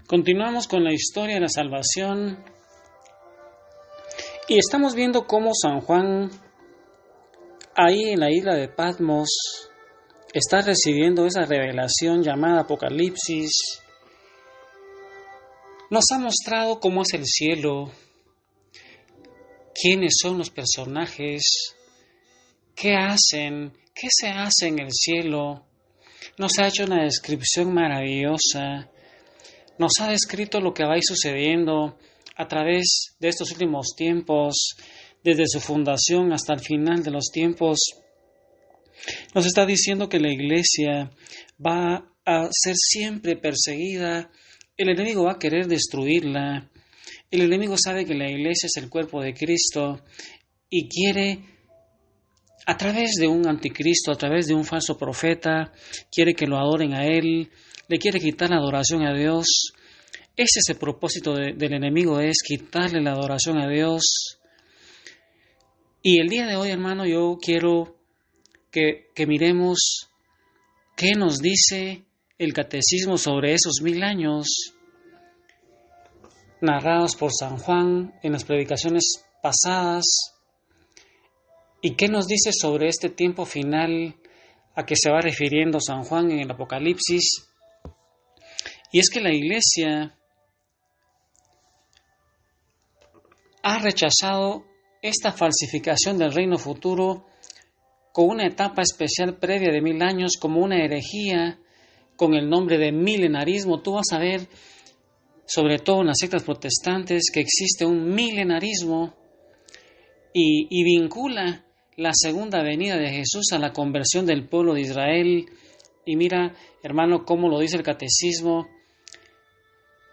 Continuamos con la historia de la salvación y estamos viendo cómo San Juan, ahí en la isla de Patmos, está recibiendo esa revelación llamada Apocalipsis. Nos ha mostrado cómo es el cielo, quiénes son los personajes, qué hacen, qué se hace en el cielo. Nos ha hecho una descripción maravillosa. Nos ha descrito lo que va a ir sucediendo a través de estos últimos tiempos, desde su fundación hasta el final de los tiempos. Nos está diciendo que la iglesia va a ser siempre perseguida, el enemigo va a querer destruirla, el enemigo sabe que la iglesia es el cuerpo de Cristo y quiere, a través de un anticristo, a través de un falso profeta, quiere que lo adoren a él, le quiere quitar la adoración a Dios. Ese es el propósito del enemigo, es quitarle la adoración a Dios. Y el día de hoy, hermano, yo quiero que miremos qué nos dice el catecismo sobre esos 1000 años narrados por San Juan en las predicaciones pasadas, y qué nos dice sobre este tiempo final a que se va refiriendo San Juan en el Apocalipsis. Y es que la iglesia ha rechazado esta falsificación del reino futuro con una etapa especial previa de 1000 años como una herejía con el nombre de milenarismo. Tú vas a ver, sobre todo en las sectas protestantes, que existe un milenarismo y vincula la segunda venida de Jesús a la conversión del pueblo de Israel. Y mira, hermano, cómo lo dice el catecismo.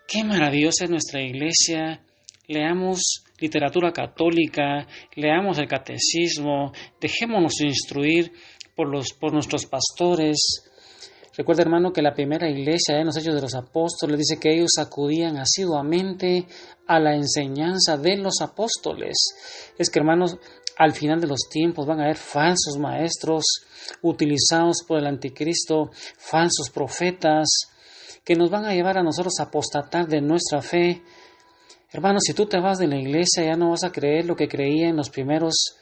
Qué maravillosa es nuestra iglesia. Leamos literatura católica, leamos el catecismo, dejémonos instruir por nuestros pastores. Recuerda, hermano, que la primera iglesia en los Hechos de los Apóstoles dice que ellos acudían asiduamente a la enseñanza de los apóstoles. Es que, hermanos, al final de los tiempos van a haber falsos maestros utilizados por el anticristo, falsos profetas, que nos van a llevar a nosotros a apostatar de nuestra fe. Hermano, si tú te vas de la iglesia, ya no vas a creer lo que creían los primeros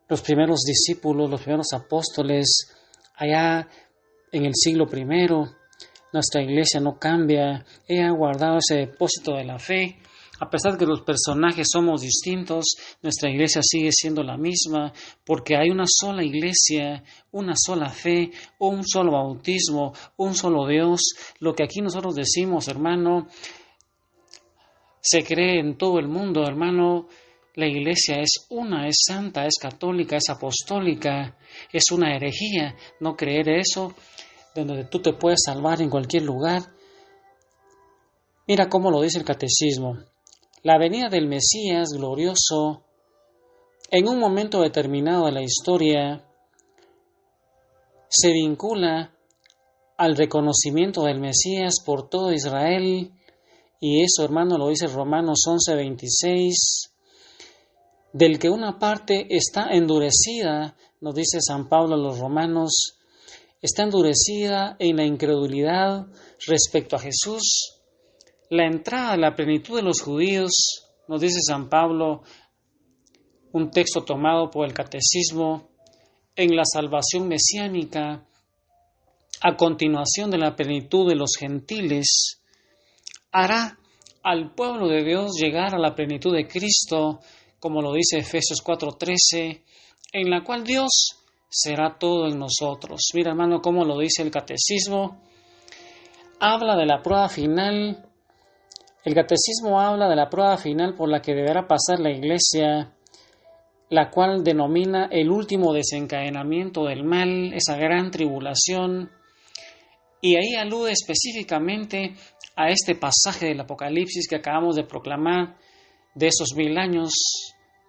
discípulos, los primeros apóstoles, allá en el siglo I. Nuestra iglesia no cambia, ella ha guardado ese depósito de la fe. A pesar de que los personajes somos distintos, nuestra iglesia sigue siendo la misma, porque hay una sola iglesia, una sola fe, un solo bautismo, un solo Dios. Lo que aquí nosotros decimos, hermano, se cree en todo el mundo, hermano. La iglesia es una, es santa, es católica, es apostólica, es una herejía no creer eso, donde tú te puedes salvar en cualquier lugar. Mira cómo lo dice el catecismo. La venida del Mesías glorioso, en un momento determinado de la historia, se vincula al reconocimiento del Mesías por todo Israel. Y eso, hermano, lo dice Romanos 11:26, del que una parte está endurecida, nos dice San Pablo a los romanos, está endurecida en la incredulidad respecto a Jesús. La entrada a la plenitud de los judíos, nos dice San Pablo, un texto tomado por el catecismo, en la salvación mesiánica, a continuación de la plenitud de los gentiles, hará al pueblo de Dios llegar a la plenitud de Cristo, como lo dice Efesios 4:13, en la cual Dios será todo en nosotros. Mira, hermano, cómo lo dice el catecismo. Habla de la prueba final. El catecismo habla de la prueba final por la que deberá pasar la iglesia, la cual denomina el último desencadenamiento del mal, esa gran tribulación. Y ahí alude específicamente a este pasaje del Apocalipsis que acabamos de proclamar, de esos 1000 años,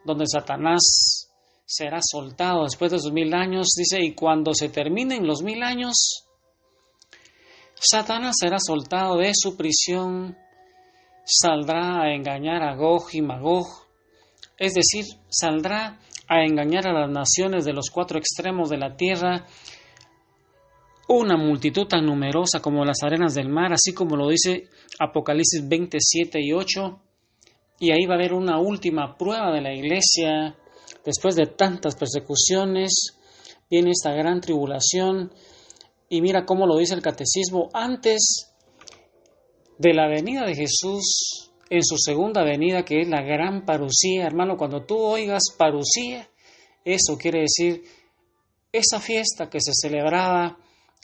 donde Satanás será soltado después de esos 1000 años. Dice, y cuando se terminen los 1000 años, Satanás será soltado de su prisión, saldrá a engañar a Gog y Magog, es decir, saldrá a engañar a las naciones de los 4 extremos de la tierra, una multitud tan numerosa como las arenas del mar, así como lo dice Apocalipsis 27 y 8. Y ahí va a haber una última prueba de la iglesia. Después de tantas persecuciones, viene esta gran tribulación. Y mira cómo lo dice el catecismo: antes de la venida de Jesús, en su segunda venida, que es la gran parusía. Hermano, cuando tú oigas parusía, eso quiere decir esa fiesta que se celebraba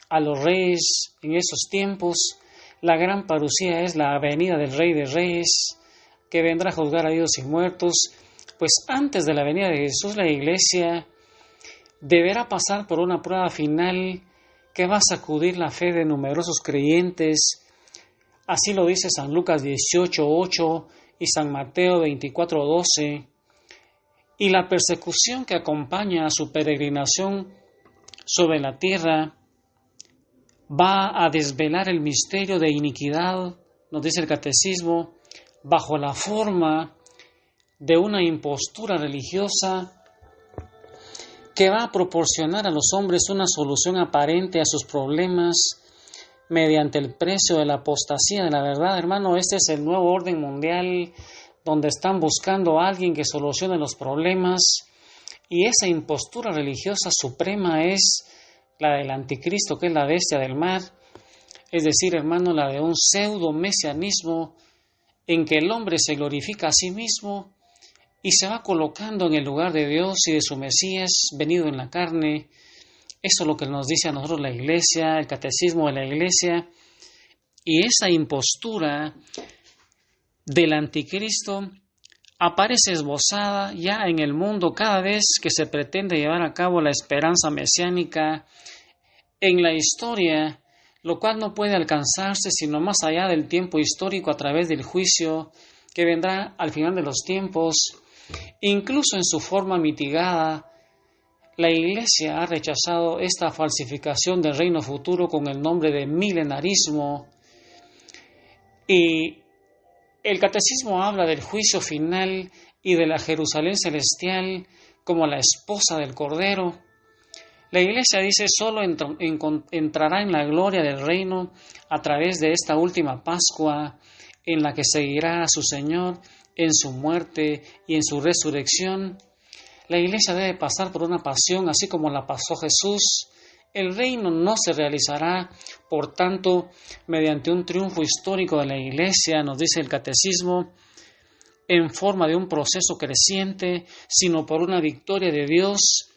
a los reyes en esos tiempos. La gran parusía es la venida del Rey de Reyes, que vendrá a juzgar a vivos y muertos. Pues antes de la venida de Jesús, la iglesia deberá pasar por una prueba final que va a sacudir la fe de numerosos creyentes. Así lo dice San Lucas 18:8 y San Mateo 24:12. Y la persecución que acompaña a su peregrinación sobre la tierra va a desvelar el misterio de iniquidad, nos dice el catecismo, bajo la forma de una impostura religiosa que va a proporcionar a los hombres una solución aparente a sus problemas mediante el precio de la apostasía de la verdad. Hermano, este es el nuevo orden mundial donde están buscando a alguien que solucione los problemas, y esa impostura religiosa suprema es la del anticristo, que es la bestia del mar, es decir, hermano, la de un pseudo mesianismo en que el hombre se glorifica a sí mismo y se va colocando en el lugar de Dios y de su Mesías venido en la carne. Eso es lo que nos dice a nosotros la iglesia, el catecismo de la iglesia. Y esa impostura del anticristo aparece esbozada ya en el mundo cada vez que se pretende llevar a cabo la esperanza mesiánica en la historia, lo cual no puede alcanzarse sino más allá del tiempo histórico a través del juicio que vendrá al final de los tiempos. Incluso en su forma mitigada, la Iglesia ha rechazado esta falsificación del reino futuro con el nombre de milenarismo. Y el catecismo habla del juicio final y de la Jerusalén celestial como la esposa del Cordero. La Iglesia dice solo entrará en la gloria del reino a través de esta última Pascua, en la que seguirá a su Señor en su muerte y en su resurrección. La Iglesia debe pasar por una pasión así como la pasó Jesús. El reino no se realizará, por tanto, mediante un triunfo histórico de la Iglesia, nos dice el catecismo, en forma de un proceso creciente, sino por una victoria de Dios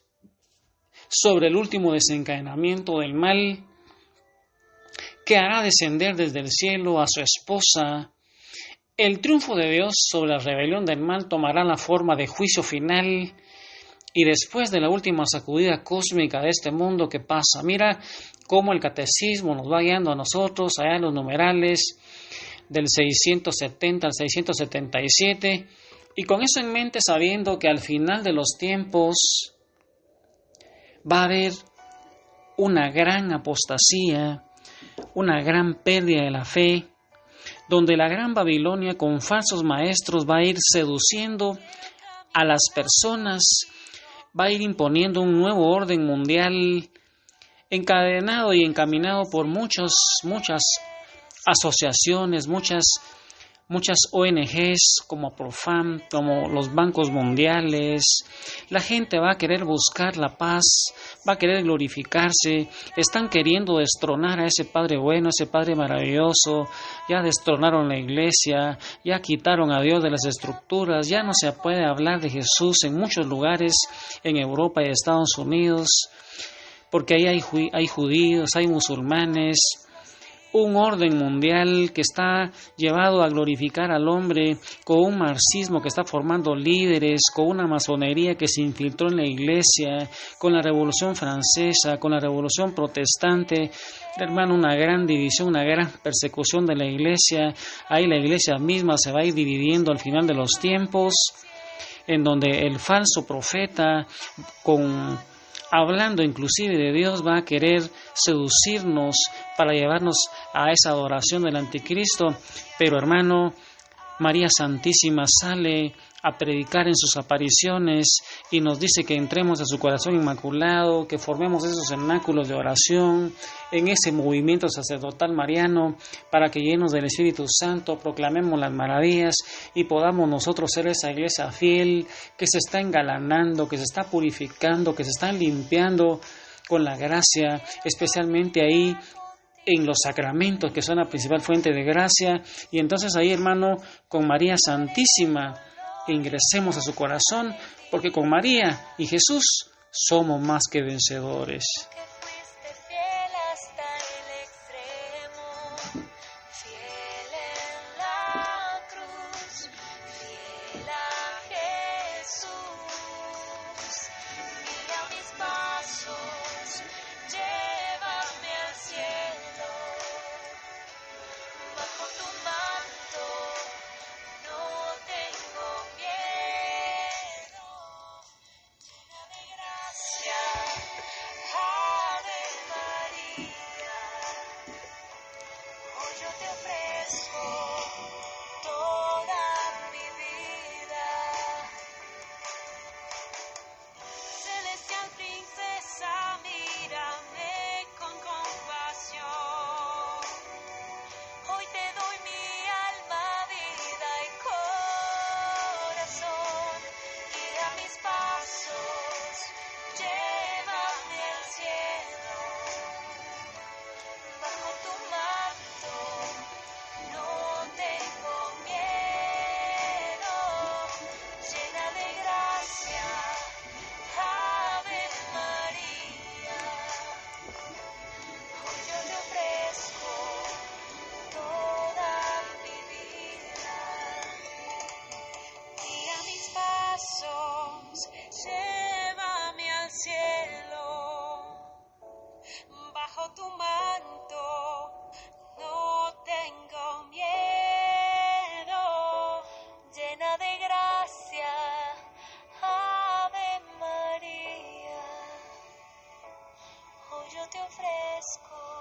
sobre el último desencadenamiento del mal, que hará descender desde el cielo a su esposa. El triunfo de Dios sobre la rebelión del mal tomará la forma de juicio final, y después de la última sacudida cósmica de este mundo que pasa. Mira cómo el catecismo nos va guiando a nosotros allá en los numerales del 670 al 677, y con eso en mente, sabiendo que al final de los tiempos va a haber una gran apostasía, una gran pérdida de la fe, donde la gran Babilonia con falsos maestros va a ir seduciendo a las personas, va a ir imponiendo un nuevo orden mundial encadenado y encaminado por muchas asociaciones, muchas ONGs como Profam, como los bancos mundiales. La gente va a querer buscar la paz, va a querer glorificarse, están queriendo destronar a ese Padre bueno, ese Padre maravilloso. Ya destronaron la iglesia, ya quitaron a Dios de las estructuras, ya no se puede hablar de Jesús en muchos lugares en Europa y Estados Unidos, porque ahí hay judíos, hay musulmanes. Un orden mundial que está llevado a glorificar al hombre, con un marxismo que está formando líderes, con una masonería que se infiltró en la iglesia, con la Revolución Francesa, con la Revolución Protestante. Hermano, una gran división, una gran persecución de la iglesia. Ahí la iglesia misma se va a ir dividiendo al final de los tiempos, en donde el falso profeta, hablando inclusive de Dios, va a querer seducirnos para llevarnos a esa adoración del anticristo. Pero hermano, María Santísima sale a predicar en sus apariciones y nos dice que entremos a su corazón inmaculado, que formemos esos cenáculos de oración, en ese movimiento sacerdotal mariano, para que llenos del Espíritu Santo proclamemos las maravillas y podamos nosotros ser esa iglesia fiel que se está engalanando, que se está purificando, que se está limpiando con la gracia, especialmente ahí en los sacramentos, que son la principal fuente de gracia. Y entonces ahí, hermano, con María Santísima ingresemos a su corazón, porque con María y Jesús somos más que vencedores. Llévame al cielo, bajo tu manto, no tengo miedo, llena de gracia, Ave María, hoy yo te ofrezco